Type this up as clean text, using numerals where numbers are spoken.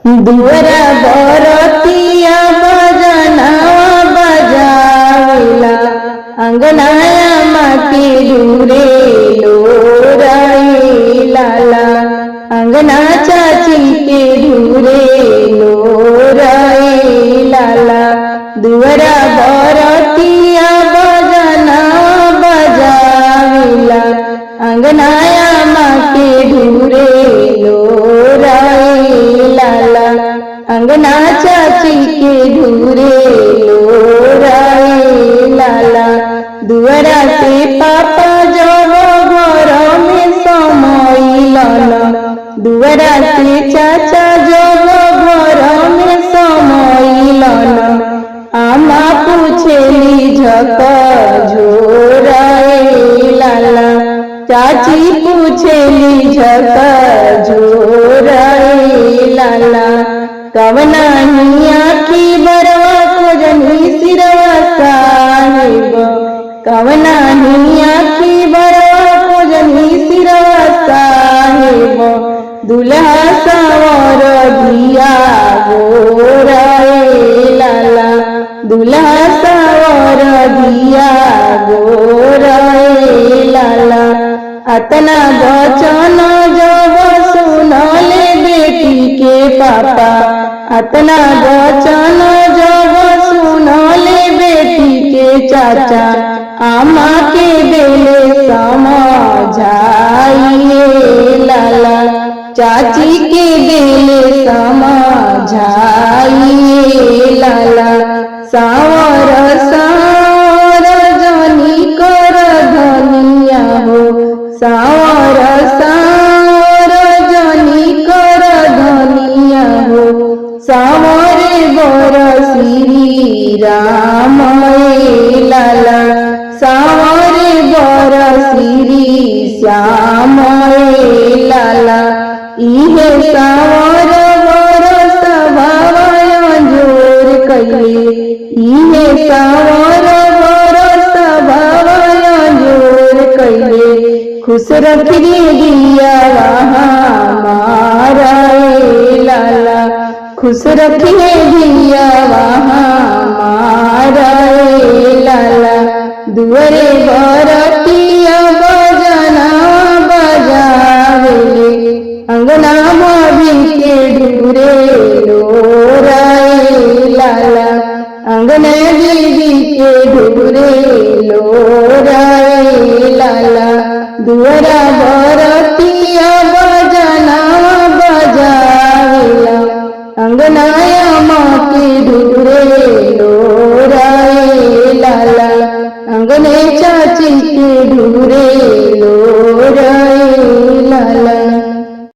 दुअरा बरतिया बजना बजावेला अंगनाया माके दूरे लोराए लाला अंगना चाची के दूरे लोराए लाला दुअरा बरतिया बजना बजावेला अंगनाया माके दूरे लोराए लाला अंगना चाची के दूरे लोराए लाला दुअरा से पापा जब घर में समैलन दुअरा से चाचा जब घर में समैलन आमा पूछेली झक झोराए लाला चाची पूछेली झक झोराए लाला कवना हिया की बरवा खोजनी सिरवा साहिब कवना हिया की बरवा खोजनी सिरवा साहिब दुल्हा सावर दिया गोराए लाला दुल्हा सावर दिया गोराए लाला अतना वचन जब सुनले बेटी के पापा अतना वचन जब सुनले बेटी के चाचा आमा के बेले समझाइए लाला चाची के बेले समझाइए लाला सावर सावर जनी कर धनिया हो सावर सावर जनी कर धनिया हो सावरे बर श्री राम लाला सावरे बर श्री श्याम लाला इहे सावर बर स्वभाव जोर कइले इहे सावर बर स्वभाव जोर कइले खुश रखिए दिया हमारा लाला खुश रखिए दिया हमारा लाला दुअरे बरतिया बजना बजावेले अंगना मोबी के ढूरे लोराए लाला अंगना दीदी के ढूरे लोराए लाला दुअरा बरतिया बजना बजावेला अंगनाया माँ के ढूरे लोराए लाला अंगने चाची के ढूरे लोराए